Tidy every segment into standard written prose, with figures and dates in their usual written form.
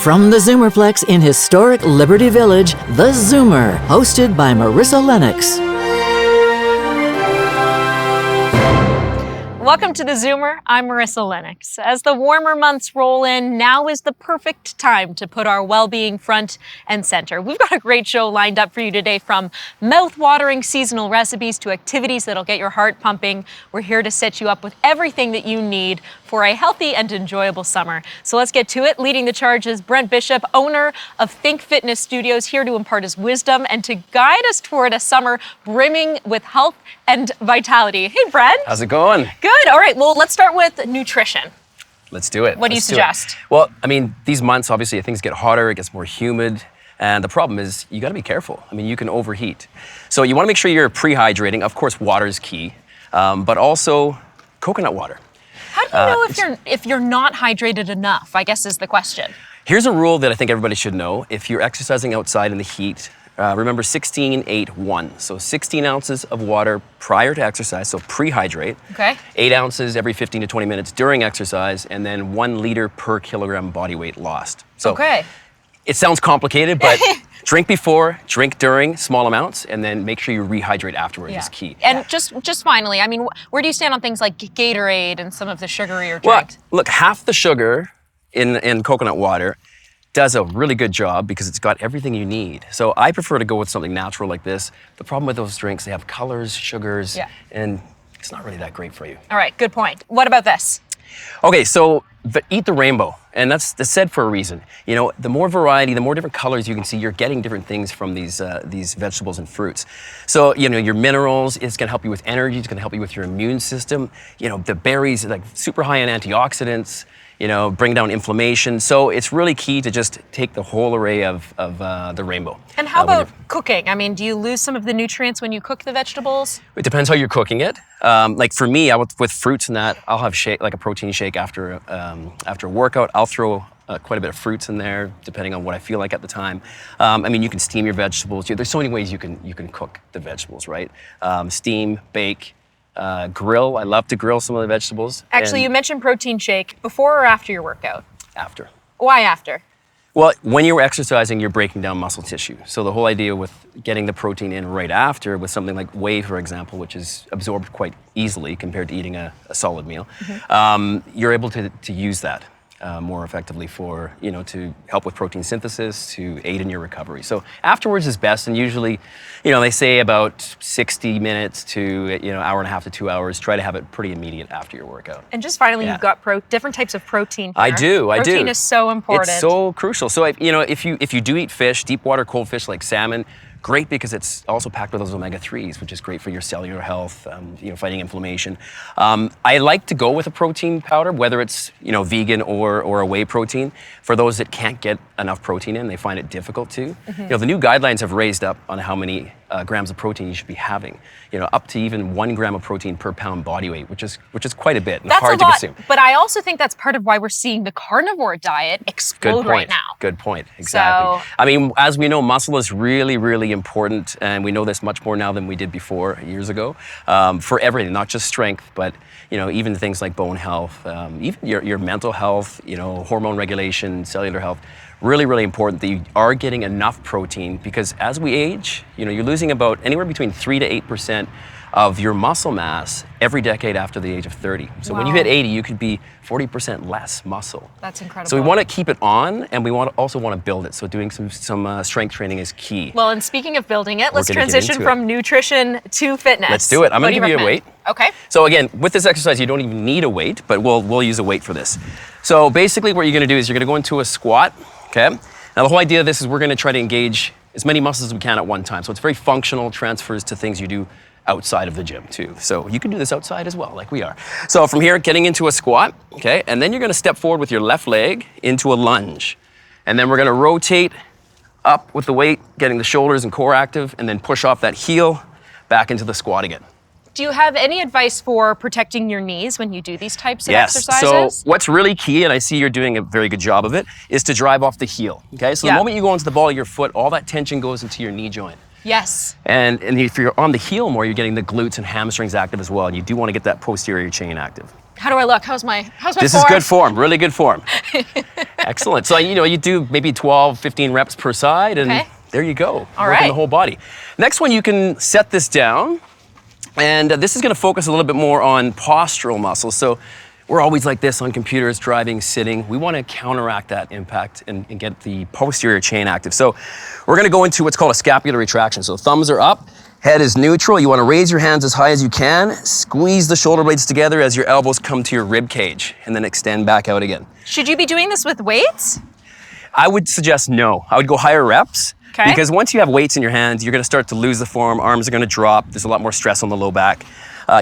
From the Zoomerplex in historic Liberty Village, theZoomer, hosted by Marissa Lennox. Welcome to theZoomer. I'm Marissa Lennox. As the warmer months roll in, now is the perfect time to put our well-being front and center. We've got a great show lined up for you today, from mouth-watering seasonal recipes to activities that'll get your heart pumping. We're here to set you up with everything that you need for a healthy and enjoyable summer. So let's get to it. Leading the charge is Brent Bishop, owner of Think Fitness Studios, here to impart his wisdom and to guide us toward a summer brimming with health and vitality. Hey, Brent. How's it going? Good. All right. Well, let's start with nutrition. Let's do it. What do you suggest? Well, I mean, these months, obviously, things get hotter, it gets more humid. And the problem is you got to be careful. I mean, you can overheat. So you want to make sure you're pre-hydrating. Of course, water is key, but also coconut water. How do you know if you're not hydrated enough, I guess is the question. Here's a rule that I think everybody should know. If you're exercising outside in the heat, remember 16, 8, 1. So 16 ounces of water prior to exercise, so pre-hydrate. Okay. 8 ounces every 15 to 20 minutes during exercise, and then 1 liter per kilogram body weight lost. So okay. It sounds complicated, but drink before, drink during, small amounts, and then make sure you rehydrate afterwards is key. And just finally, I mean, where do you stand on things like Gatorade and some of the sugarier drinks? Well, look, half the sugar in coconut water does a really good job because it's got everything you need. So I prefer to go with something natural like this. The problem with those drinks, they have colors, sugars, and it's not really that great for you. All right, good point. What about this? Okay, so eat the rainbow, and that's said for a reason. You know, the more variety, the more different colors you can see, you're getting different things from these vegetables and fruits. So, you know, your minerals, it's gonna help you with energy, it's gonna help you with your immune system. You know, the berries, like super high in antioxidants, you know, bring down inflammation. So it's really key to just take the whole array of the rainbow. And how about cooking? I mean, do you lose some of the nutrients when you cook the vegetables? It depends how you're cooking it. Like for me, with fruits and that, I'll have like a protein shake after a workout. I'll throw quite a bit of fruits in there, depending on what I feel like at the time. I mean, you can steam your vegetables. There's so many ways you can cook the vegetables, right? Steam, bake. Grill. I love to grill some of the vegetables. Actually, you mentioned protein shake. Before or after your workout? After. Why after? Well, when you're exercising, you're breaking down muscle tissue. So the whole idea with getting the protein in right after, with something like whey, for example, which is absorbed quite easily compared to eating a solid meal, you're able to use that more effectively for, you know, to help with protein synthesis, to aid in your recovery. So afterwards is best, and usually, you know, they say about 60 minutes to, you know, hour and a half to 2 hours. Try to have it pretty immediate after your workout. And just finally, you've got different types of protein here. I do. Protein is so important. It's so crucial. So, you know, if you do eat fish, deep water cold fish like salmon, great, because it's also packed with those omega-3s, which is great for your cellular health, you know, fighting inflammation. I like to go with a protein powder, whether it's, you know, vegan or a whey protein. For those that can't get enough protein in, they find it difficult to. You know, the new guidelines have raised up on how many grams of protein you should be having. You know, up to even 1 gram of protein per pound body weight, which is quite a bit and hard to consume. But I also think that's part of why we're seeing the carnivore diet explode right now. Good point. Exactly. So, I mean, as we know, muscle is really, really important, and we know this much more now than we did before years ago. For everything, not just strength, but, you know, even things like bone health, even your mental health, you know, hormone regulation, cellular health. Really, really important that you are getting enough protein, because as we age, you know, you're losing about anywhere between 3 to 8% of your muscle mass every decade after the age of 30. So when you hit 80, you could be 40% less muscle. That's incredible. So we want to keep it on, and we also want to build it. So doing some strength training is key. Well, and speaking of building it, let's transition from nutrition to fitness. Let's do it. I'm going to give you a weight. Okay. So again, with this exercise, you don't even need a weight, but we'll use a weight for this. So basically what you're going to do is you're going to go into a squat. Okay. Now the whole idea of this is we're going to try to engage as many muscles as we can at one time. So it's very functional, transfers to things you do outside of the gym too. So you can do this outside as well, like we are. So from here, getting into a squat, okay, and then you're going to step forward with your left leg into a lunge. And then we're going to rotate up with the weight, getting the shoulders and core active, and then push off that heel back into the squat again. Do you have any advice for protecting your knees when you do these types of exercises? So what's really key, and I see you're doing a very good job of it, is to drive off the heel, okay? So the moment you go into the ball of your foot, all that tension goes into your knee joint. Yes. And if you're on the heel more, you're getting the glutes and hamstrings active as well, and you do want to get that posterior chain active. How do I look? How's my This is good form, really good form. Excellent. So, you do maybe 12, 15 reps per side, and there you go. All Working right. the whole body. Next one, you can set this down, and this is gonna focus a little bit more on postural muscles. So we're always like this on computers, driving, sitting. We wanna counteract that impact and get the posterior chain active. So we're gonna go into what's called a scapular retraction. So thumbs are up, head is neutral. You wanna raise your hands as high as you can, squeeze the shoulder blades together as your elbows come to your rib cage, and then extend back out again. Should you be doing this with weights? I would suggest no. I would go higher reps. Okay. Because once you have weights in your hands, you're gonna start to lose the form, arms are gonna drop, there's a lot more stress on the low back.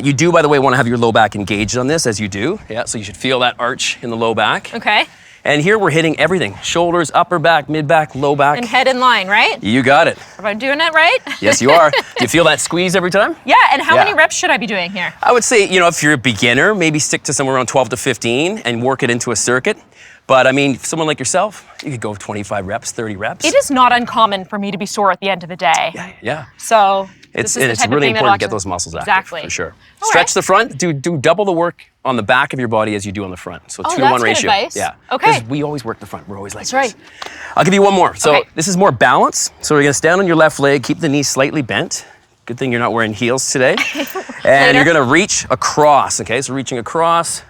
You do, by the way, wanna have your low back engaged on this, as you do. Yeah, so you should feel that arch in the low back. Okay. And here we're hitting everything. Shoulders, upper back, mid back, low back. And head in line, right? You got it. Am I doing it right? Yes, you are. Do you feel that squeeze every time? Yeah, and how Yeah. many reps should I be doing here? I would say, if you're a beginner, maybe stick to somewhere around 12 to 15 and work it into a circuit. But I mean, someone like yourself, you could go 25 reps, 30 reps. It is not uncommon for me to be sore at the end of the day. Yeah. So It's this is the type of really thing that important to get actually- those muscles active. Exactly. For sure. All Stretch right. the front, do double the work on the back of your body as you do on the front. So 2 to 1 that's good ratio. advice. Yeah. Okay. 'Cause we always work the front. We're always like That's this. right. I'll give you one more. So Okay. this is more balance. So we're gonna stand on your left leg, keep the knees slightly bent. Good thing you're not wearing heels today. And you're gonna reach across, okay? So reaching across,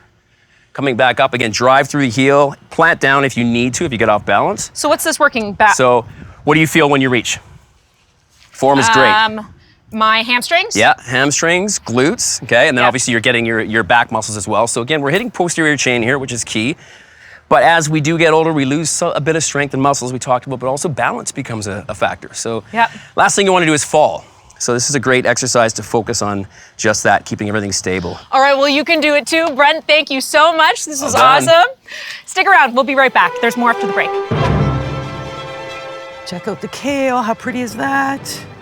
coming back up again, drive through the heel, plant down if you need to, if you get off balance. So what's this working back? So what do you feel when you reach? Form is great. My hamstrings? Yeah, hamstrings, glutes, okay? And then Yep. obviously you're getting your back muscles as well. So again, we're hitting posterior chain here, which is key. But as we do get older, we lose a bit of strength and muscles we talked about, but also balance becomes a factor. So Yep. last thing you wanna do is fall. So this is a great exercise to focus on just that, keeping everything stable. All right, well, you can do it too. Brent, thank you so much. This was Well done. awesome. Stick around, we'll be right back. There's more after the break. Check out the kale. How pretty is that?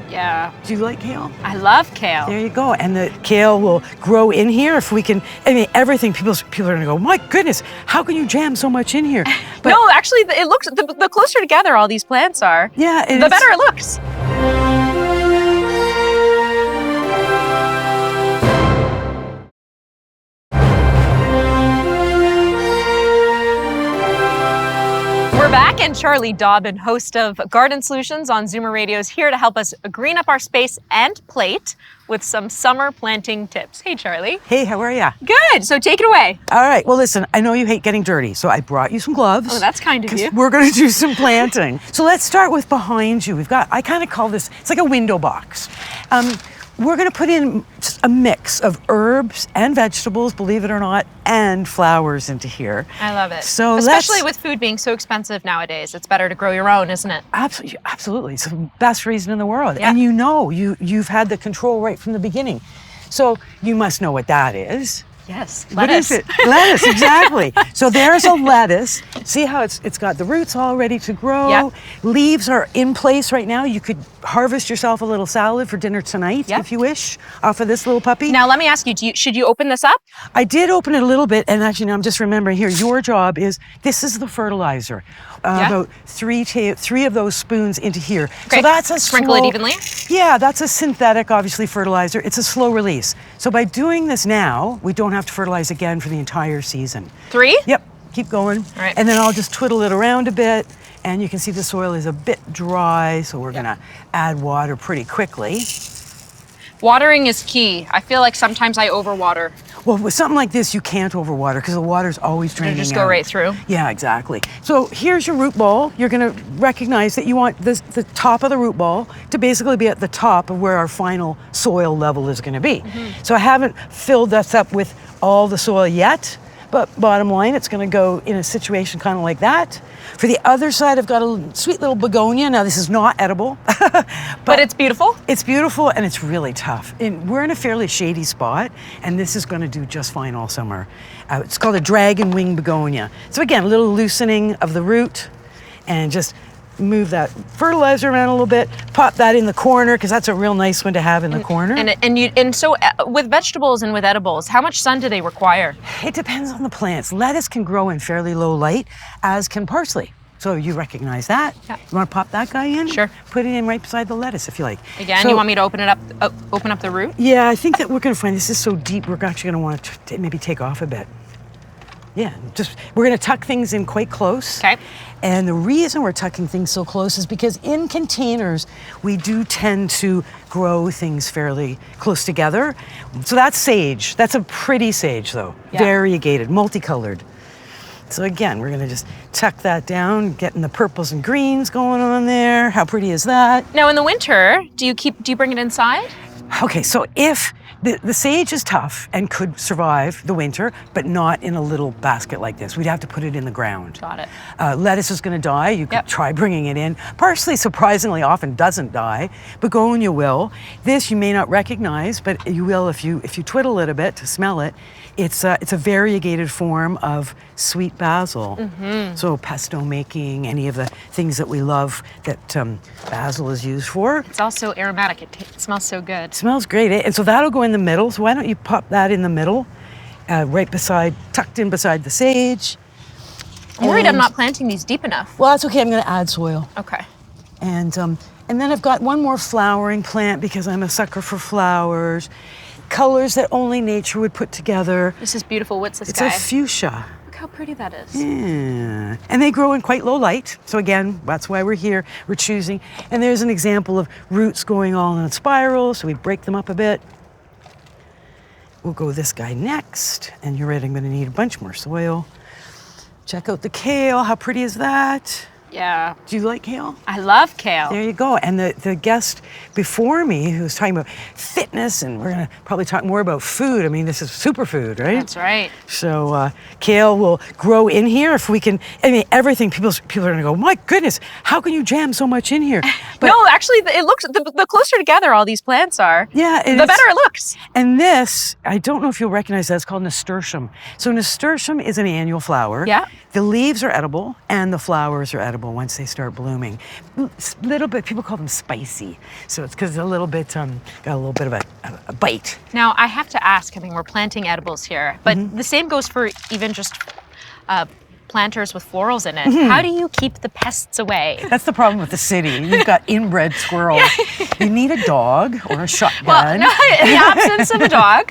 Yeah, Do you like kale? I love kale. There you go. And the kale will grow in here if we can. I mean, everything. People are gonna go, my goodness, how can you jam so much in here? But No, actually, it looks, the closer together all these plants are, yeah, and the it's- better it looks. We're back, and Charlie Dobbin, host of Garden Solutions on Zoomer Radio, is here to help us green up our space and plate with some summer planting tips. Hey, Charlie. Hey, how are ya? Good. So take it away. All right. Well, listen, I know you hate getting dirty, so I brought you some gloves. Oh, that's kind of 'cause you. We're going to do some planting. So let's start with behind you. I kind of call this, it's like a window box. We're going to put in just a mix of herbs and vegetables, believe it or not, and flowers into here. I love it. So especially let's- with food being so expensive nowadays, it's better to grow your own, isn't it? Absolutely. It's the best reason in the world. Yeah. And you've had the control right from the beginning. So you must know what that is. Yes. What is it? Lettuce, exactly. So there's a lettuce. See how it's got the roots all ready to grow. Yep. Leaves are in place right now. You could harvest yourself a little salad for dinner tonight Yep. if you wish, off of this little puppy. Now let me ask you, should you open this up? I did open it a little bit, and actually now I'm just remembering here, your job is, this is the fertilizer. Yeah. About three of those spoons into here. Great. So that's a Sprinkle it slow- evenly? Yeah, that's a synthetic, obviously, fertilizer. It's a slow release. So by doing this now, we don't have to fertilize again for the entire season. 3? Yep, keep going. All right. And then I'll just twiddle it around a bit, and you can see the soil is a bit dry, so we're gonna add water pretty quickly. Watering is key. I feel like sometimes I overwater. Well, with something like this, you can't overwater because the water's always draining just go out. right through? Yeah, exactly. So here's your root ball. You're gonna recognize that you want the top of the root ball to basically be at the top of where our final soil level is gonna be. Mm-hmm. So I haven't filled this up with all the soil yet, but bottom line, it's gonna go in a situation kind of like that. For the other side, I've got a sweet little begonia. Now, this is not edible, But it's beautiful. it's beautiful and it's really tough. And we're in a fairly shady spot, and this is going to do just fine all summer. It's called a dragon wing begonia. So again, a little loosening of the root, and just move that fertilizer around a little bit. Pop that in the corner because that's a real nice one to have in the corner. And so with vegetables and with edibles, how much sun do they require? It depends on the plants. Lettuce can grow in fairly low light, as can parsley. So you recognize that? Yeah. You want to pop that guy in? Sure. Put it in right beside the lettuce if you like. Again, So- you want me to open it up, open up the root? Yeah, I think that we're going to find this is so deep, we're actually going to want to maybe take off a bit. Yeah, we're going to tuck things in quite close. Okay. And the reason we're tucking things so close is because in containers, we do tend to grow things fairly close together. So that's sage. That's a pretty sage, though. Yeah. Variegated, multicolored. So again, we're going to just tuck that down, getting the purples and greens going on there. How pretty is that? Now in the winter, do you bring it inside? Okay, so if the sage is tough and could survive the winter, but not in a little basket like this. We'd have to put it in the ground. Got it. Lettuce is going to die. You could Yep. try bringing it in. Parsley, surprisingly, often doesn't die. Begonia will. This you may not recognize, but you will if you twiddle it a bit to smell it. It's a variegated form of sweet basil. So pesto making, any of the things that we love that basil is used for. It's also aromatic. It smells so good. Smells great, eh? And so that'll go in the middle. So why don't you pop that in the middle, tucked in beside the sage. I'm worried I'm And- not planting these deep enough. Well, that's okay. I'm going to add soil. Okay. And then I've got one more flowering plant because I'm a sucker for flowers. Colors that only nature would put together. This is beautiful. What's this It's guy? a fuchsia. Look how pretty that is. Yeah. And they grow in quite low light. So again, that's why we're here. We're choosing. And there's an example of roots going all in a spiral. So we break them up a bit. We'll go this guy next. And you're right, I'm going to need a bunch more soil. Check out the kale. How pretty is that? Yeah. Do you like kale? I love kale. There you go. And the guest before me who was talking about fitness, and we're going to probably talk more about food. I mean, this is superfood, right? That's right. So kale will grow in here if we can. I mean, everything. People are going to go, my goodness, how can you jam so much in here? But No, actually, it looks the closer together all these plants are, yeah, the better it looks. And this, I don't know if you'll recognize that. It's called nasturtium. So nasturtium is an annual flower. Yeah. The leaves are edible and the flowers are edible once they start blooming. Little bit, people call them spicy. So it's because it's a little bit, got a little bit of a bite. Now, I have to ask, I mean, we're planting edibles here, but the same goes for even just planters with florals in it. How do you keep the pests away? That's the problem with the city. You've got inbred squirrels. You need a dog or a shotgun. Well, no, in the absence of a dog.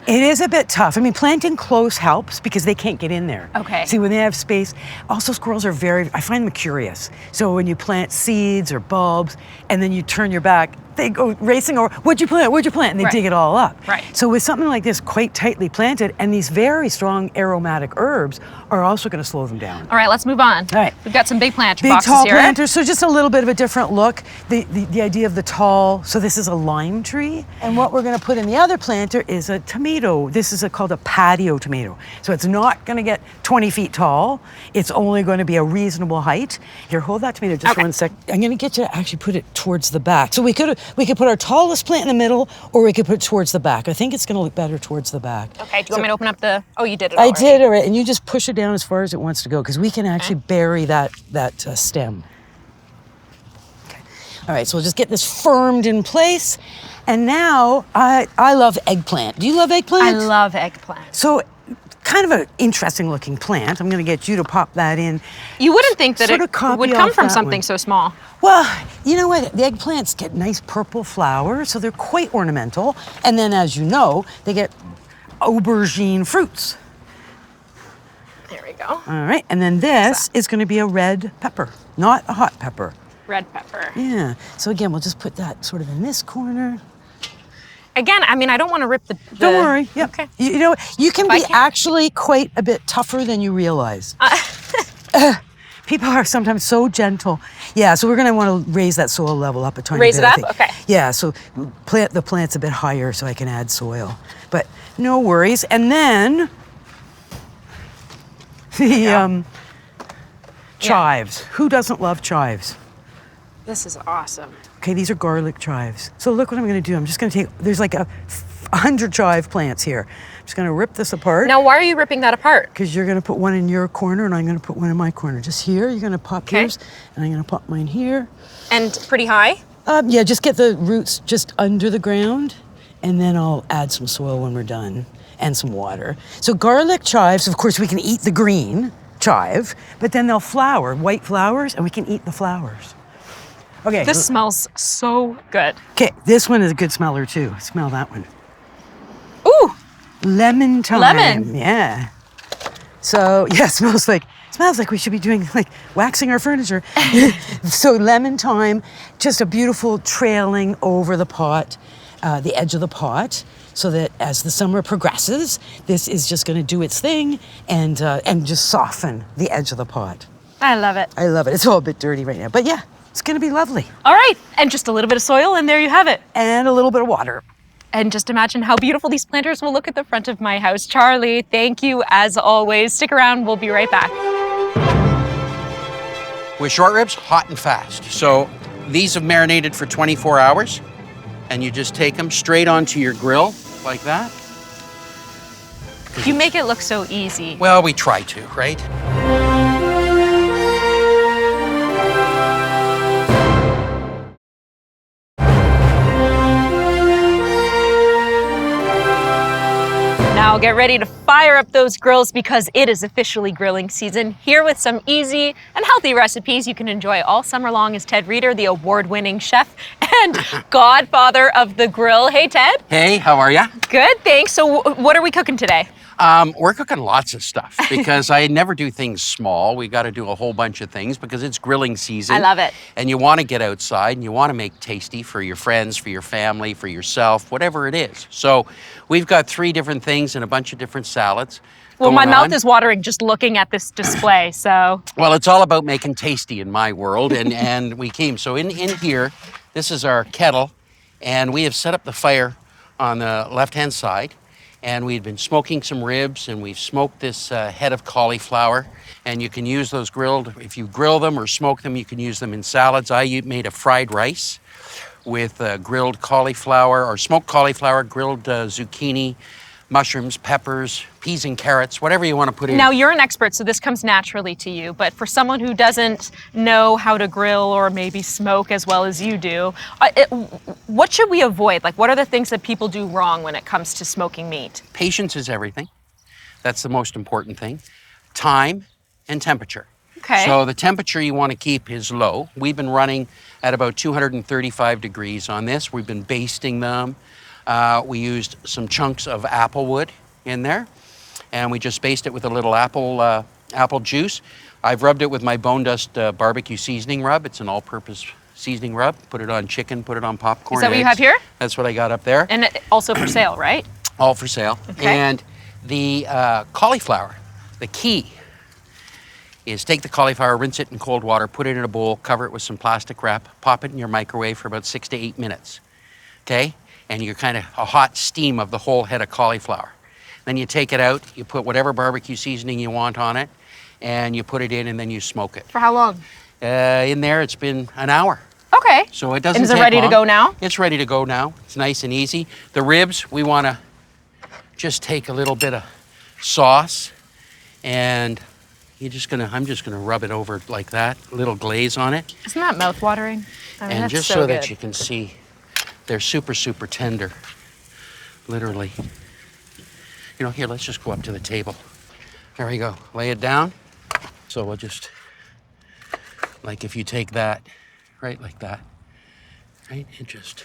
It is a bit tough. I mean, planting close helps because they can't get in there. Okay. See, when they have space, also squirrels are I find them curious. So when you plant seeds or bulbs and then you turn your back, they go racing over, what'd you plant? Where'd you plant? And they Right. dig it all up. Right. So with something like this quite tightly planted and these very strong aromatic herbs are also going to slow them down. All right, let's move on. All right. We've got some big planter Big boxes tall here. planters, so just a little bit of a different look. The idea of the tall, so this is a lime tree. And what we're gonna put in the other planter is a tomato. This is called a patio tomato. So it's not gonna get 20 feet tall. It's only gonna be a reasonable height. Here, hold that tomato just for Okay. 1 sec. I'm gonna get you to actually put it towards the back. So we could put our tallest plant in the middle, or we could put it towards the back. I think it's gonna look better towards the back. Okay, do you want me to open up the, oh, you did it I already. did, all right, and you just push it down as far as it wants to go, because we can actually bury that stem. Okay. All right, so we'll just get this firmed in place. And now, I love eggplant. Do you love eggplant? I love eggplant. So, kind of an interesting looking plant. I'm gonna get you to pop that in. You wouldn't think that Sort it of copy would come off from that something one. so small. Well, you know what? The eggplants get nice purple flowers, so they're quite ornamental. And then, as you know, they get aubergine fruits. There we go. All right, and then this is going to be a red pepper, not a hot pepper. Red pepper. Yeah, so again, we'll just put that sort of in this corner. Again, I mean, I don't want to rip the... Don't worry, yep. Okay. You know, you can I be can- actually quite a bit tougher than you realize. People are sometimes so gentle. Yeah, so we're going to want to raise that soil level up a tiny Raise bit. it I up? think. Okay. Yeah, so plant the plant's a bit higher so I can add soil. But no worries. And then the chives. Who doesn't love chives? This is awesome. Okay, these are garlic chives. So look what I'm going to do. I'm just going to take, there's like 100 chive plants here. I'm just going to rip this apart. Now, why are you ripping that apart? Because you're going to put one in your corner and I'm going to put one in my corner. Just here, you're going to pop Okay. yours and I'm going to pop mine here. And pretty high? Yeah, just get the roots just under the ground and then I'll add some soil when we're done and some water. So garlic chives, of course, we can eat the green chive, but then they'll flower, white flowers, and we can eat the flowers. Okay. This smells so good. Okay, this one is a good smeller too. Smell that one. Ooh, Lemon thyme. Lemon. Yeah. So yeah, smells like we should be doing like waxing our furniture. So lemon thyme, just a beautiful trailing over the pot, the edge of the pot, so that as the summer progresses, this is just going to do its thing and just soften the edge of the pot. I love it. I love it. It's all a bit dirty right now, but yeah, it's going to be lovely. All right, and just a little bit of soil, and there you have it. And a little bit of water. And just imagine how beautiful these planters will look at the front of my house. Charlie, thank you as always. Stick around, we'll be right back. With short ribs, hot and fast. So these have marinated for 24 hours, and you just take them straight onto your grill like that. You make it look so easy. Well, we try to, right? Now get ready to fire up those grills because it is officially grilling season. Here with some easy and healthy recipes you can enjoy all summer long is Ted Reeder, the award-winning chef and godfather of the grill. Hey, Ted. Hey, how are ya? Good, thanks. So what are we cooking today? We're cooking lots of stuff because I never do things small. We got to do a whole bunch of things because it's grilling season. I love it. And you want to get outside and you want to make tasty for your friends, for your family, for yourself, whatever it is. So we've got 3 different things and a bunch of different salads. Well, my mouth on. is watering just looking at this display, so. Well, it's all about making tasty in my world, and we came. So in here, this is our kettle, and we have set up the fire on the left-hand side, and we've been smoking some ribs, and we've smoked this head of cauliflower, and you can use those grilled. If you grill them or smoke them, you can use them in salads. I made a fried rice with grilled cauliflower or smoked cauliflower, grilled zucchini, mushrooms, peppers, peas and carrots, whatever you want to put in. Now, you're an expert, so this comes naturally to you, but for someone who doesn't know how to grill or maybe smoke as well as you do, what should we avoid? Like, what are the things that people do wrong when it comes to smoking meat? Patience is everything. That's the most important thing. Time and temperature. Okay. So the temperature you want to keep is low. We've been running at about 235 degrees on this. We've been basting them. We used some chunks of apple wood in there, and we just basted it with a little apple juice. I've rubbed it with my Bone Dust barbecue seasoning rub. It's an all-purpose seasoning rub. Put it on chicken, put it on popcorn. Is that what you eggs. have here? That's what I got up there. And also for sale, right? All for sale. Okay. And the cauliflower, the key is take the cauliflower, rinse it in cold water, put it in a bowl, cover it with some plastic wrap, pop it in your microwave for about 6 to 8 minutes, okay? And you're kind of a hot steam of the whole head of cauliflower. Then you take it out, you put whatever barbecue seasoning you want on it, and you put it in and then you smoke it. For how long? In there, it's been an hour. Okay. So it doesn't And is it take ready to long. go now? It's ready to go now. It's nice and easy. The ribs, we want to just take a little bit of sauce, and I'm just gonna rub it over like that, a little glaze on it. Isn't that mouth-watering? I mean, And that's just so so good. that you can see, they're super, super tender, literally. You know, here, let's just go up to the table. There we go, lay it down. So we'll just, like if you take that, right, like that, right, it just,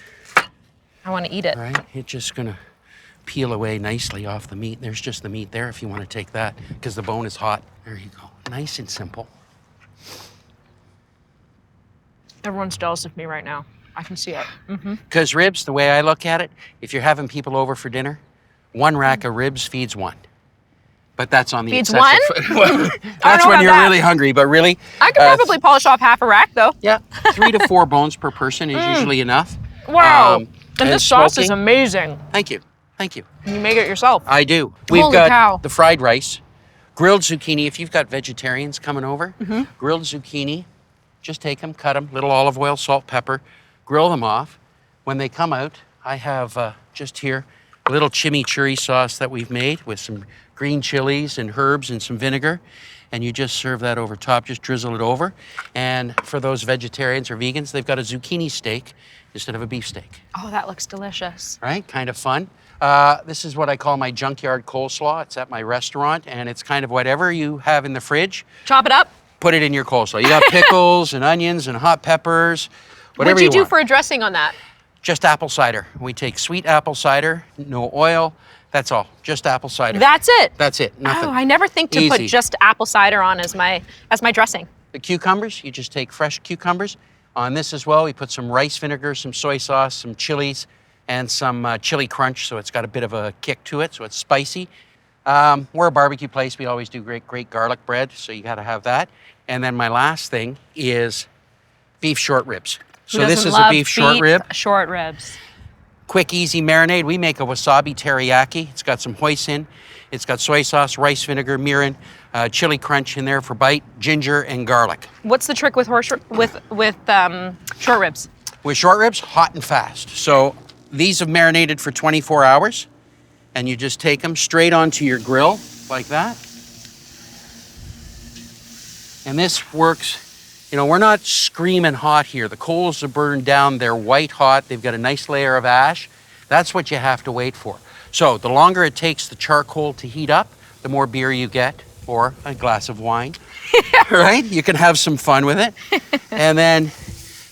I want to eat it. right, it's just gonna peel away nicely off the meat. There's just the meat there if you want to take that, because the bone is hot. There you go, nice and simple. Everyone's jealous of me right now. I can see it. Because ribs, the way I look at it, if you're having people over for dinner, 1 rack of ribs feeds 1. But that's on the Feeds excessive. Well, know that's when about you're that. really hungry, but really. I could probably polish off half a rack, though. Yeah, 3 to 4 bones per person is usually enough. Wow. And and this sauce is smoking. amazing. Thank you, thank you. You make it yourself. I do. We've Holy got cow. the fried rice, grilled zucchini. If you've got vegetarians coming over, grilled zucchini, just take them, cut them, little olive oil, salt, pepper, grill them off. When they come out, I have just here a little chimichurri sauce that we've made with some green chilies and herbs and some vinegar. And you just serve that over top, just drizzle it over. And for those vegetarians or vegans, they've got a zucchini steak instead of a beef steak, Oh, that looks delicious. right? Kind of fun. This is what I call my junkyard coleslaw. It's at my restaurant, and it's kind of whatever you have in the fridge. Chop it up. Put it in your coleslaw. You got pickles and onions and hot peppers, whatever What'd you do want. for a dressing on that? Just apple cider. We take sweet apple cider, no oil. That's all. Just apple cider. That's it. That's it. Nothing. Oh, I never think to put Easy. just apple cider on as my dressing. The cucumbers, you just take fresh cucumbers. On this as well, we put some rice vinegar, some soy sauce, some chilies, and some chili crunch, so it's got a bit of a kick to it, so it's spicy. We're a barbecue place. We always do great garlic bread, so you got to have that. And then my last thing is beef short ribs. So this is a beef short rib. Short ribs. Quick, easy marinade. We make a wasabi teriyaki. It's got some hoisin. It's got soy sauce, rice vinegar, mirin, chili crunch in there for bite, ginger, and garlic. What's the trick with short ribs? With short ribs, hot and fast. So these have marinated for 24 hours, and you just take them straight onto your grill like that. And this works, you know, we're not screaming hot here. The coals are burned down, they're white hot, they've got a nice layer of ash. That's what you have to wait for. So the longer it takes the charcoal to heat up, the more beer you get, or a glass of wine, right? You can have some fun with it. And then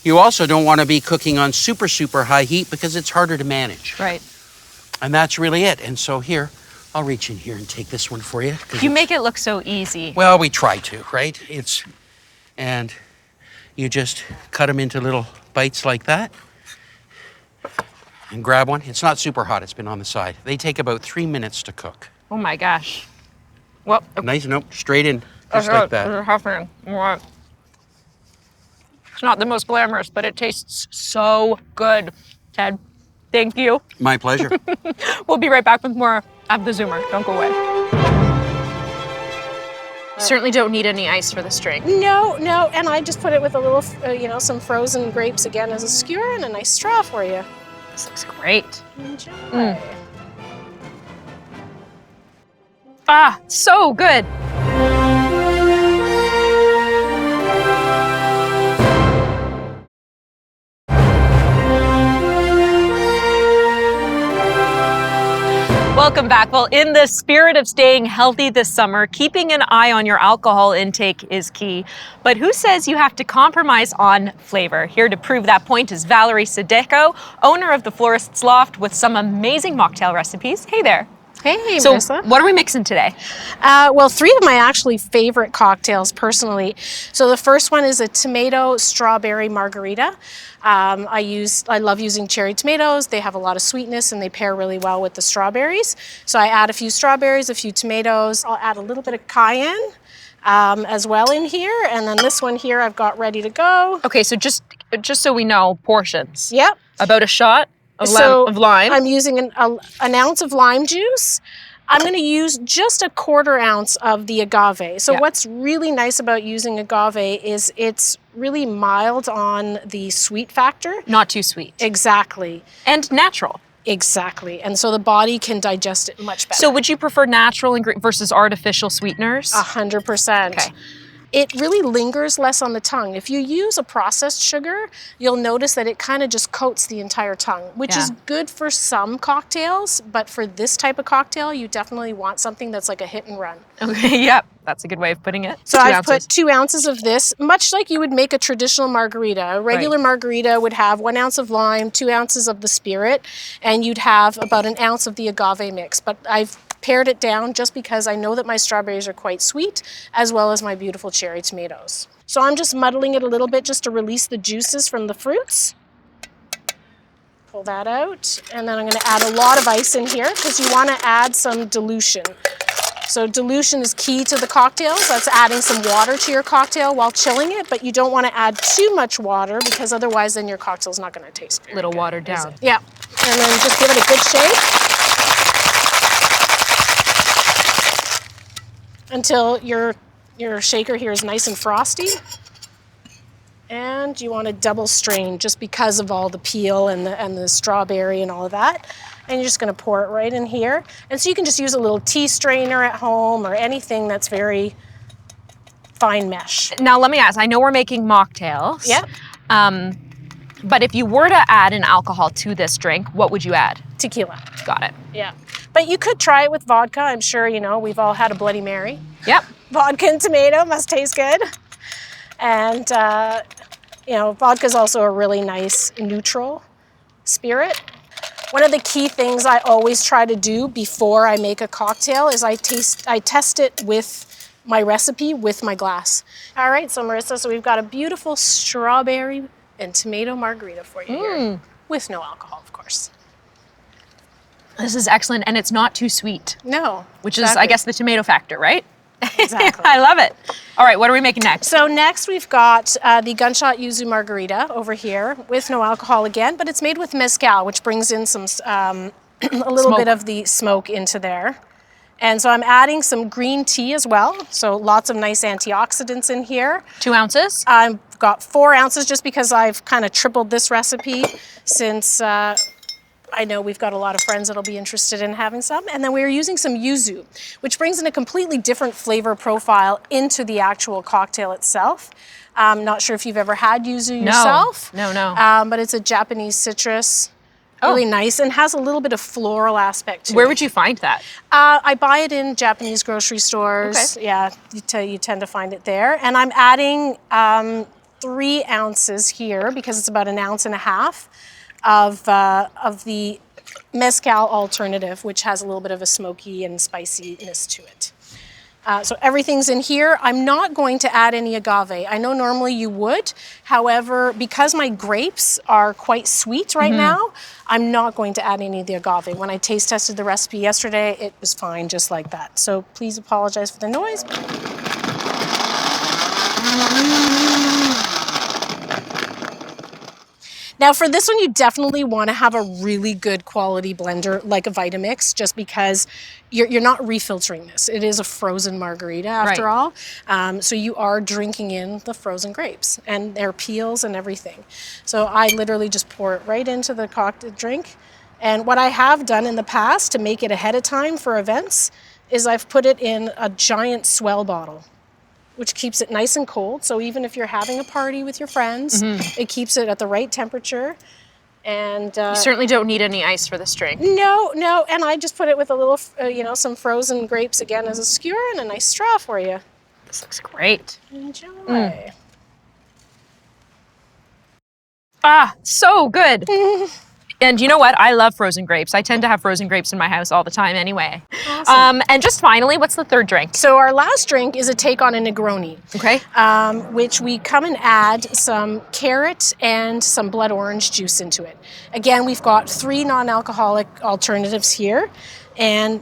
you also don't want to be cooking on super high heat because it's harder to manage. Right. And that's really it. And so here, I'll reach in here and take this one for you. You make it look so easy. Well, we try to, right? And you just cut them into little bites like that and grab one. It's not super hot, it's been on the side. They take about 3 minutes to cook. Oh my gosh. Well, Nice, nope, straight in, just like that. Right. It's not the most glamorous, but it tastes so good. Ted, thank you. My pleasure. We'll be right back with more of the Zoomer. Don't go away. Certainly don't need any ice for this drink. No, and I just put it with a little, some frozen grapes again as a skewer and a nice straw for you. This looks great. Enjoy. Ah, so good. Welcome back. Well, in the spirit of staying healthy this summer, keeping an eye on your alcohol intake is key. But who says you have to compromise on flavor? Here to prove that point is Valerie Sideco, owner of the Florist's Loft, with some amazing mocktail recipes. Hey there. Hey, So Marissa. what are we mixing today? Well, 3 of my actually favorite cocktails personally. So the first one is a tomato strawberry margarita. I love using cherry tomatoes. They have a lot of sweetness and they pair really well with the strawberries. So I add a few strawberries, a few tomatoes. I'll add a little bit of cayenne as well in here. And then this one here I've got ready to go. Okay, so just so we know, portions. Yep. About a shot of, So of lime. I'm using an ounce of lime juice. I'm going to use just a 1/4 ounce of the agave. So Yeah. what's really nice about using agave is it's really mild on the sweet factor. Not too sweet. Exactly. And natural. Exactly. And so the body can digest it much better. So would you prefer natural versus artificial sweeteners? 100%. Okay. It really lingers less on the tongue. If you use a processed sugar, you'll notice that it kind of just coats the entire tongue, which is good for some cocktails, but for this type of cocktail, you definitely want something that's like a hit and run. Okay, yep. That's a good way of putting it. So 2 I've ounces. put 2 ounces of this, much like you would make a traditional margarita. A regular margarita would have 1 ounce of lime, 2 ounces of the spirit, and you'd have about 1 ounce of the agave mix. But I've pared it down just because I know that my strawberries are quite sweet, as well as my beautiful cherry tomatoes. So I'm just muddling it a little bit just to release the juices from the fruits. Pull that out, and then I'm going to add a lot of ice in here because you want to add some dilution. So dilution is key to the cocktails. That's adding some water to your cocktail while chilling it, but you don't want to add too much water because otherwise then your cocktail's not going to taste very Little good, watered is down. it? Yeah, and then just give it a good shake until your shaker here is nice and frosty. And you want to double strain just because of all the peel and the strawberry and all of that. And you're just going to pour it right in here. And so you can just use a little tea strainer at home or anything that's very fine mesh. Now let me ask, I know we're making mocktails. Yep. But if you were to add an alcohol to this drink, what would you add? Tequila. Got it. Yeah. But you could try it with vodka. I'm sure, you know, we've all had a Bloody Mary. Yep. Vodka and tomato must taste good. And, you know, vodka is also a really nice neutral spirit. One of the key things I always try to do before I make a cocktail is I test it with my recipe with my glass. All right, so Marissa, so we've got a beautiful strawberry and tomato margarita for you here, with no alcohol, of course. This is excellent, and it's not too sweet. No. Which is, I guess, the tomato factor, right? Exactly. I love it. All right, what are we making next? So next we've got the Gunshot Yuzu Margarita over here with no alcohol again, but it's made with mezcal, which brings in some a little bit of the smoke into there. And so I'm adding some green tea as well. So lots of nice antioxidants in here. 2 ounces? I've got 4 ounces just because I've kind of tripled this recipe since I know we've got a lot of friends that'll be interested in having some. And then we're using some yuzu, which brings in a completely different flavor profile into the actual cocktail itself. I'm not sure if you've ever had yuzu yourself. No. But it's a Japanese citrus. Really nice, and has a little bit of floral aspect to it. Where would you find that? I buy it in Japanese grocery stores. Okay. Yeah, you tend to find it there. And I'm adding 3 ounces here because it's about 1.5 ounces of the mezcal alternative, which has a little bit of a smoky and spiciness to it. So everything's in here. I'm not going to add any agave. I know normally you would. However, because my grapes are quite sweet right now, I'm not going to add any of the agave. When I taste tested the recipe yesterday, it was fine just like that. So please apologize for the noise. Now for this one, you definitely want to have a really good quality blender like a Vitamix, just because you're not refiltering this. It is a frozen margarita after all. So you are drinking in the frozen grapes and their peels and everything. So I literally just pour it right into the cocktail drink. And what I have done in the past to make it ahead of time for events is I've put it in a giant swell bottle, which keeps it nice and cold. So even if you're having a party with your friends, it keeps it at the right temperature. And you certainly don't need any ice for this drink. No. And I just put it with a little, some frozen grapes again as a skewer and a nice straw for you. This looks great. Enjoy. So good. And you know what? I love frozen grapes. I tend to have frozen grapes in my house all the time anyway. Awesome. And just finally, what's the third drink? So our last drink is a take on a Negroni. Okay. Which we come and add some carrot and some blood orange juice into it. Again, we've got 3 non-alcoholic alternatives here. And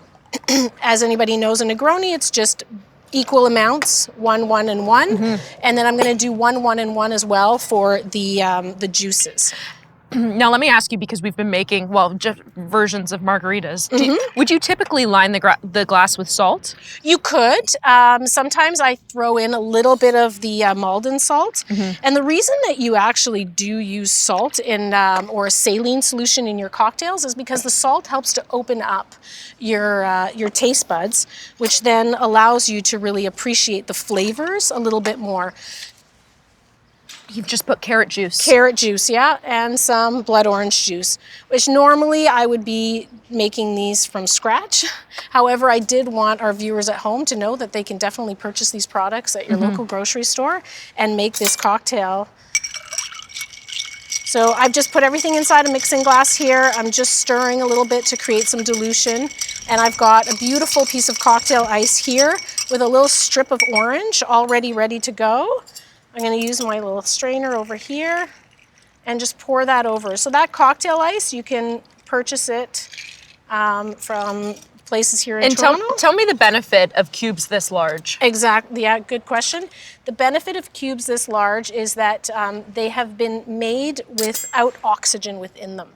as anybody knows, a Negroni, it's just equal amounts, 1, 1, and 1. And then I'm going to do 1, 1, and 1 as well for the juices. Now, let me ask you, because we've been making, just versions of margaritas. Would you typically line the glass with salt? You could. Sometimes I throw in a little bit of the Malden salt. And the reason that you actually do use salt in or a saline solution in your cocktails is because the salt helps to open up your taste buds, which then allows you to really appreciate the flavors a little bit more. You've just put carrot juice. Carrot juice, yeah, and some blood orange juice, which normally I would be making these from scratch. However, I did want our viewers at home to know that they can definitely purchase these products at your local grocery store and make this cocktail. So I've just put everything inside a mixing glass here. I'm just stirring a little bit to create some dilution. And I've got a beautiful piece of cocktail ice here with a little strip of orange already ready to go. I'm going to use my little strainer over here and just pour that over. So that cocktail ice, you can purchase it from places here in Toronto. Tell me the benefit of cubes this large. Exactly. Yeah, good question. The benefit of cubes this large is that they have been made without oxygen within them.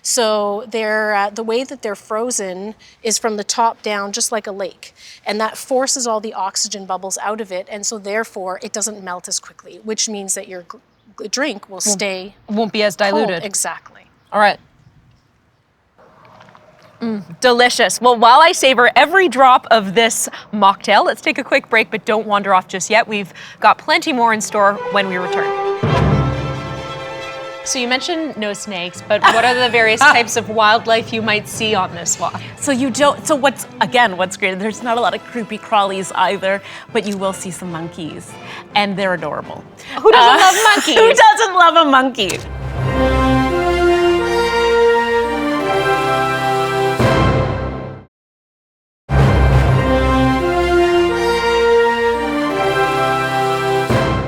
So they're the way that they're frozen is from the top down, just like a lake. And that forces all the oxygen bubbles out of it. And so therefore, it doesn't melt as quickly, which means that your drink will stay won't be as diluted. cold. Exactly. All right. Delicious. Well, while I savor every drop of this mocktail, let's take a quick break, but don't wander off just yet. We've got plenty more in store when we return. So you mentioned no snakes, but what are the various types of wildlife you might see on this walk? So what's great, there's not a lot of creepy crawlies either, but you will see some monkeys, and they're adorable. Who doesn't love monkeys? Who doesn't love a monkey?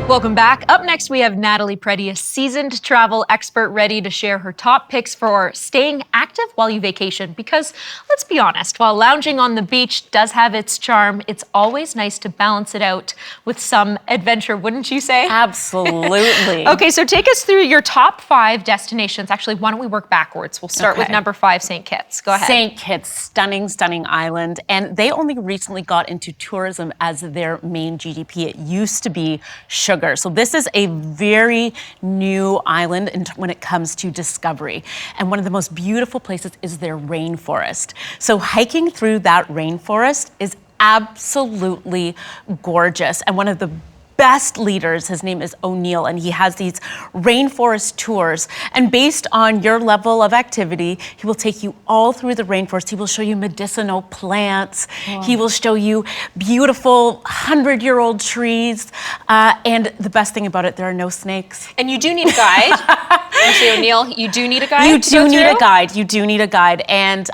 Welcome back. Up next, we have Natalie Preddie, a seasoned travel expert ready to share her top picks for staying active while you vacation. Because let's be honest, while lounging on the beach does have its charm, it's always nice to balance it out with some adventure, wouldn't you say? Absolutely. Okay, so take us through your top 5 destinations. Actually, why don't we work backwards? We'll start with number 5, St. Kitts. Go ahead. St. Kitts, stunning island. And they only recently got into tourism as their main GDP. It used to be sugar. So this is a very new island when it comes to discovery. And one of the most beautiful places is their rainforest. So hiking through that rainforest is absolutely gorgeous. And one of the best leaders, his name is O'Neill, and he has these rainforest tours. And based on your level of activity, he will take you all through the rainforest. He will show you medicinal plants. Wow. He will show you beautiful 100-year-old trees. And the best thing about it, there are no snakes. And you do need a guide. Mr. O'Neill, you do need a guide? You do need a guide. You do need a guide. And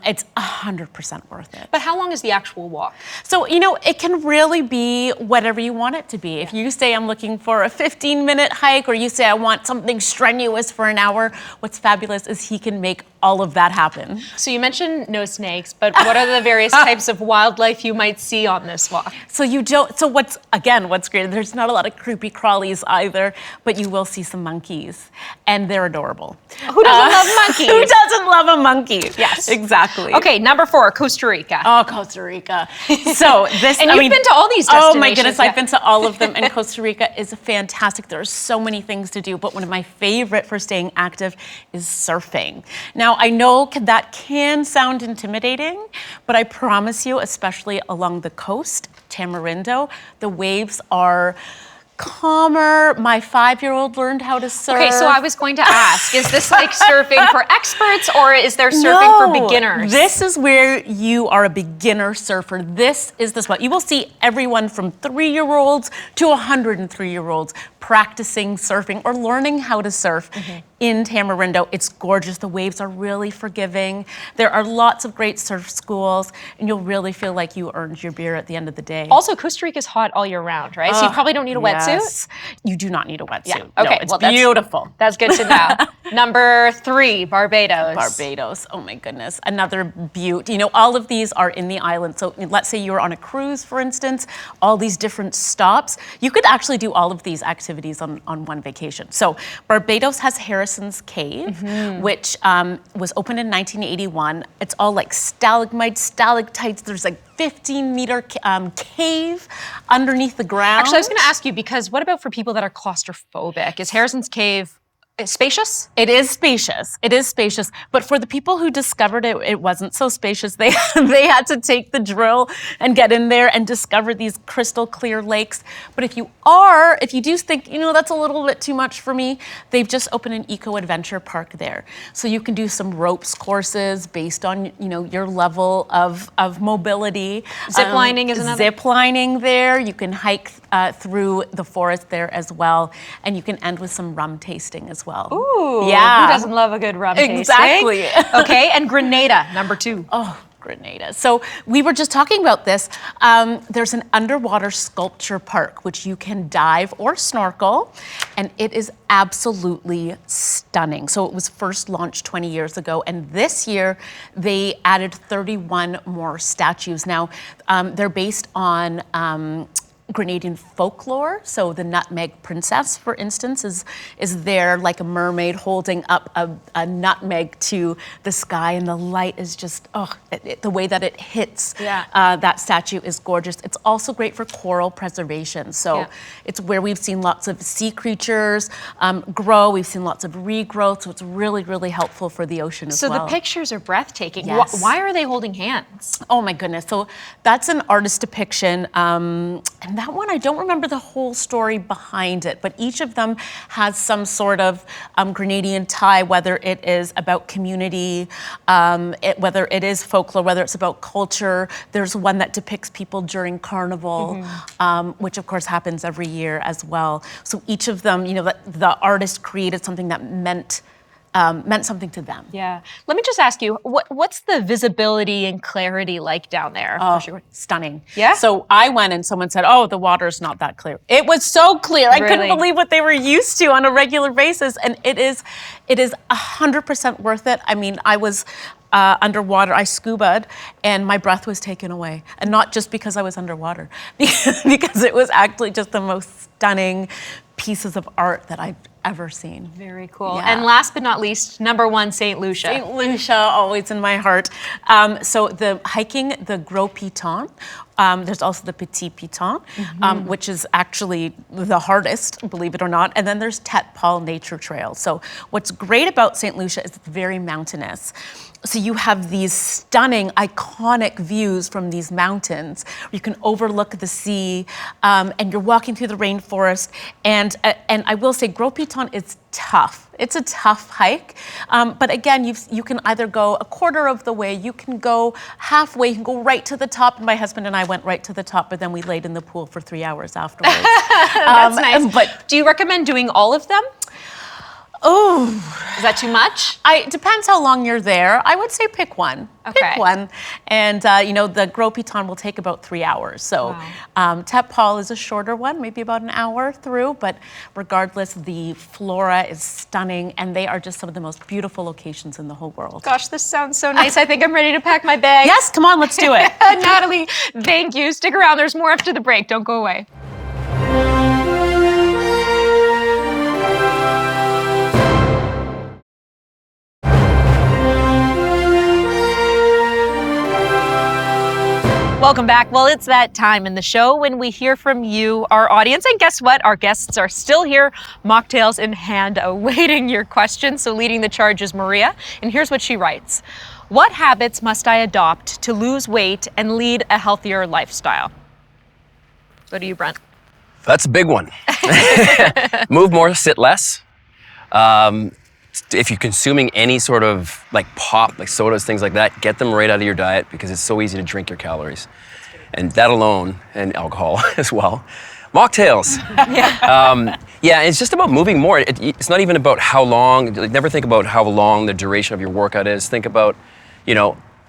it's 100% worth it. But how long is the actual walk? So, it can really be whatever you want it to be. If you say I'm looking for a 15-minute hike, or you say I want something strenuous for an hour, what's fabulous is he can make all of that happen. So you mentioned no snakes, but what are the various types of wildlife you might see on this walk? So what's great, there's not a lot of creepy crawlies either, but you will see some monkeys, and they're adorable. Who doesn't love monkeys? Who doesn't love a monkey? Yes. Exactly. Okay, number 4, Costa Rica. Oh, Costa Rica. So this, and you've been to all these destinations. Oh my goodness, I've been to all of them, and Costa Rica is fantastic. There are so many things to do, but one of my favorite for staying active is surfing. Now, I know that can sound intimidating, but I promise you, especially along the coast, Tamarindo, the waves are calmer. My 5-year-old learned how to surf. Okay, so I was going to ask, is this like surfing for experts, or is there surfing for beginners? This is where you are a beginner surfer. This is the spot. You will see everyone from 3-year-olds to 103-year-olds practicing surfing or learning how to surf in Tamarindo. It's gorgeous. The waves are really forgiving. There are lots of great surf schools, and you'll really feel like you earned your beer at the end of the day. Also, Costa Rica is hot all year round, right? So you probably don't need a wetsuit? You do not need a wetsuit. Yeah. Okay, no, it's beautiful. That's good to know. Number 3, Barbados. Barbados. Oh my goodness. Another beaut. All of these are in the island. So let's say you're on a cruise, for instance, all these different stops. You could actually do all of these activities on one vacation. So Barbados has Harrison's Cave, which was opened in 1981. It's all like stalagmites, stalactites. There's like 15-meter cave underneath the ground. Actually, I was going to ask you, because what about for people that are claustrophobic? Is Harrison's Cave spacious? It is spacious. It is spacious. But for the people who discovered it, it wasn't so spacious. They had to take the drill and get in there and discover these crystal clear lakes. But if you do think, that's a little bit too much for me, they've just opened an eco-adventure park there. So you can do some ropes courses based on, your level of mobility. Zip lining is another. Zip lining there. You can hike through the forest there as well. And you can end with some rum tasting as well. Ooh, yeah. Who doesn't love a good rum tasting? Exactly. Okay, and Grenada, number 2. Oh, Grenada. So we were just talking about this. There's an underwater sculpture park, which you can dive or snorkel, and it is absolutely stunning. So it was first launched 20 years ago, and this year they added 31 more statues. Now, they're based on Grenadian folklore. So the nutmeg princess, for instance, is there like a mermaid holding up a nutmeg to the sky, and the light is just, the way that it hits that statue is gorgeous. It's also great for coral preservation. So it's where we've seen lots of sea creatures grow. We've seen lots of regrowth. So it's really, really helpful for the ocean as well. So the pictures are breathtaking. Yes. Why are they holding hands? Oh my goodness. So that's an artist depiction. And that one, I don't remember the whole story behind it, but each of them has some sort of Grenadian tie, whether it is about community, whether it is folklore, whether it's about culture. There's one that depicts people during Carnival, which of course happens every year as well. So each of them, the artist created something that meant something to them. Yeah. Let me just ask you, what's the visibility and clarity like down there? Oh, stunning. Yeah? So I went and someone said, oh, the water's not that clear. It was so clear. I couldn't Really? believe what they were used to on a regular basis. And it is 100% worth it. I mean, I was underwater, I scubaed, and my breath was taken away. And not just because I was underwater, because it was actually just the most stunning pieces of art that I've ever seen. Very cool. Yeah. And last but not least, number one, St. Lucia. St. Lucia, always in my heart. So the hiking, the Gros Piton, there's also the Petit Piton, which is actually the hardest, believe it or not. And then there's Tet Paul Nature Trail. So what's great about St. Lucia is it's very mountainous. So you have these stunning, iconic views from these mountains. You can overlook the sea, and you're walking through the rainforest. And I will say, Gros Piton is tough. It's a tough hike. But again, you can either go a quarter of the way, you can go halfway, you can go right to the top. My husband and I went right to the top, but then we laid in the pool for 3 hours afterwards. That's nice. But do you recommend doing all of them? oh, Is that too much? it depends how long you're there. I would say pick one. Okay. Pick one. And, the Gros Piton will take about 3 hours. So Tet Paul is a shorter one, maybe about an hour through. But regardless, the flora is stunning. And they are just some of the most beautiful locations in the whole world. Gosh, this sounds so nice. I think I'm ready to pack my bag. Yes, come on, let's do it. Natalie, thank you. Stick around. There's more after the break. Don't go away. Welcome back. Well, it's that time in the show when we hear from you, our audience. And guess what? Our guests are still here, mocktails in hand, awaiting your questions. So leading the charge is Maria. And here's what she writes. What habits must I adopt to lose weight and lead a healthier lifestyle? Go to you, Brent. That's a big one. Move more, sit less. If you're consuming any sort of like pop, like sodas, things like that, get them right out of your diet because it's so easy to drink your calories. And that alone, and alcohol as well. Mocktails. Yeah, it's just about moving more. It's not even about how long, like, never think about how long the duration of your workout is. Think about,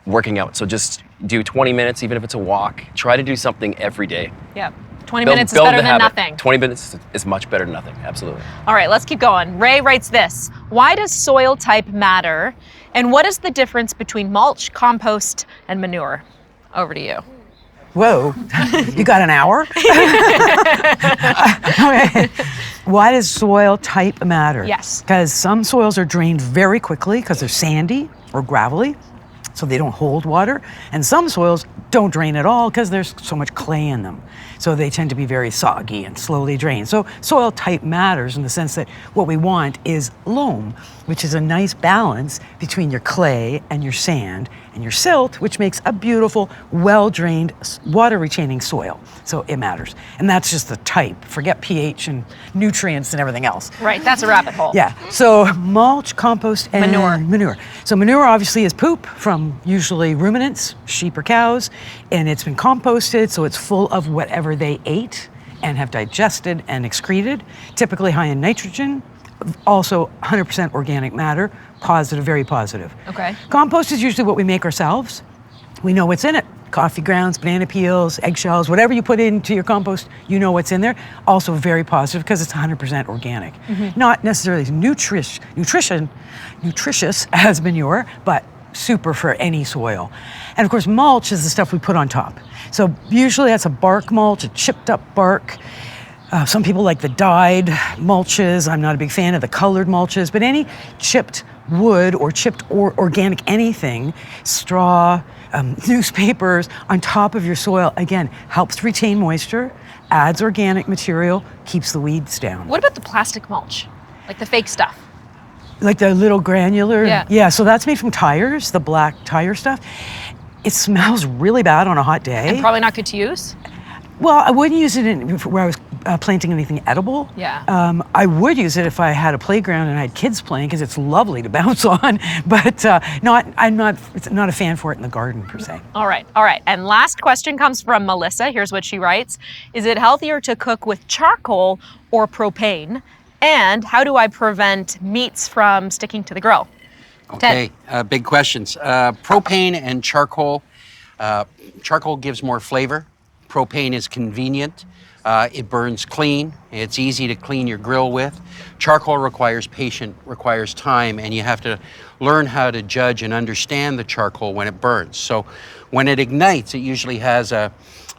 working out. So just do 20 minutes, even if it's a walk. Try to do something every day. Yeah. 20 minutes is better than nothing. 20 minutes is much better than nothing, absolutely. All right, let's keep going. Ray writes this. Why does soil type matter? And what is the difference between mulch, compost, and manure? Over to you. Whoa, you got an hour? Okay. Why does soil type matter? Yes. Because some soils are drained very quickly because they're sandy or gravelly, so they don't hold water. And some soils don't drain at all because there's so much clay in them. So they tend to be very soggy and slowly drain. So soil type matters in the sense that what we want is loam, which is a nice balance between your clay and your sand and your silt, which makes a beautiful, well-drained, water-retaining soil. So it matters. And that's just the type. Forget pH and nutrients and everything else. Right, that's a rabbit hole. Yeah, so mulch, compost, and manure. So manure obviously is poop from usually ruminants, sheep or cows, and it's been composted, so it's full of whatever they ate and have digested and excreted, typically high in nitrogen, also 100% organic matter, positive, very positive. Okay. Compost is usually what we make ourselves. We know what's in it. Coffee grounds, banana peels, eggshells, whatever you put into your compost, you know what's in there. Also very positive because it's 100% organic. Not necessarily as nutritious as manure, but super for any soil. And of course, mulch is the stuff we put on top. So usually that's a bark mulch, a chipped up bark. Some people like the dyed mulches. I'm not a big fan of the colored mulches, but any chipped wood or chipped or organic anything, straw, newspapers on top of your soil, again, helps retain moisture, adds organic material, keeps the weeds down. What about the plastic mulch? Like the fake stuff? Like the little granular? Yeah. So that's made from tires, the black tire stuff. It smells really bad on a hot day. And probably not good to use? Well, I wouldn't use it where I was planting anything edible. Yeah. I would use it if I had a playground and I had kids playing because it's lovely to bounce on. But I'm not a fan for it in the garden per se. All right. And last question comes from Melissa. Here's what she writes. Is it healthier to cook with charcoal or propane? And how do I prevent meats from sticking to the grill? Okay, big questions. Propane and charcoal. Charcoal gives more flavor. Propane is convenient. It burns clean. It's easy to clean your grill with. Charcoal requires patience, requires time, and you have to learn how to judge and understand the charcoal when it burns. So when it ignites, it usually has a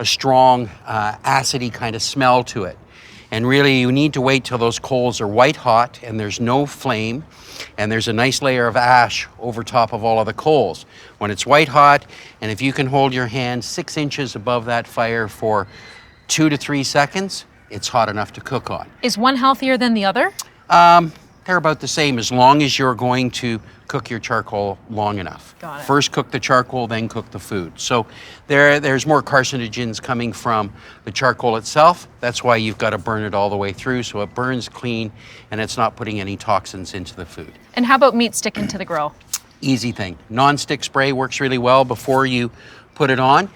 strong, acidy kind of smell to it. And really, you need to wait till those coals are white hot and there's no flame and there's a nice layer of ash over top of all of the coals. When it's white hot, and if you can hold your hand 6 inches above that fire for 2 to 3 seconds, it's hot enough to cook on. Is one healthier than the other? They're about the same as long as you're going to cook your charcoal long enough. Got it. First cook the charcoal, then cook the food. So there's more carcinogens coming from the charcoal itself. That's why you've got to burn it all the way through so it burns clean and it's not putting any toxins into the food. And how about meat sticking to the grill? Easy thing. Non-stick spray works really well before you put it on.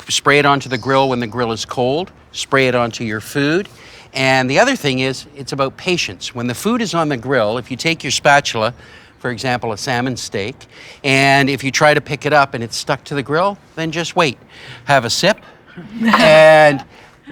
Spray it onto the grill when the grill is cold. Spray it onto your food. And the other thing is, it's about patience. When the food is on the grill, if you take your spatula, for example, a salmon steak, and if you try to pick it up and it's stuck to the grill, then just wait. Have a sip, and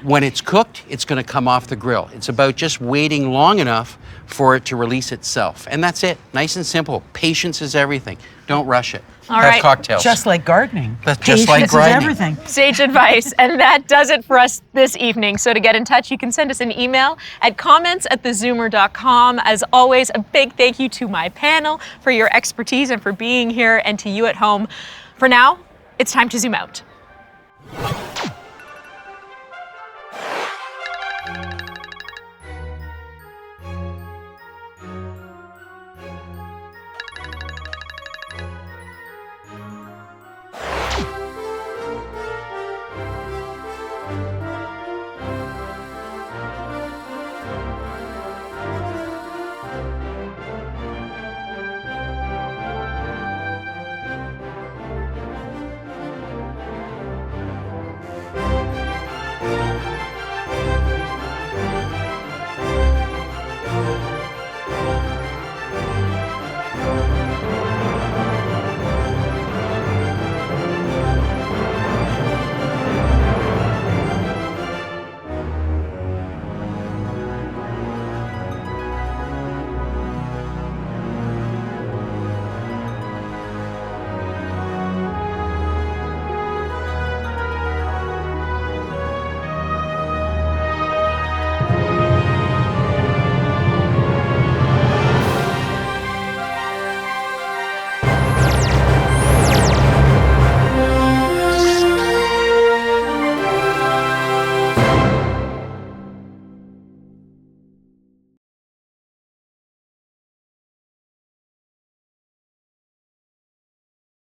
when it's cooked, it's going to come off the grill. It's about just waiting long enough for it to release itself. And that's it. Nice and simple. Patience is everything. Don't rush it. All Have right. cocktails. Just like gardening. That's just like Patience is grinding. everything. Sage advice. And that does it for us this evening. So to get in touch, you can send us an email at comments@thezoomer.com. As always, a big thank you to my panel for your expertise and for being here, and to you at home. For now, it's time to zoom out.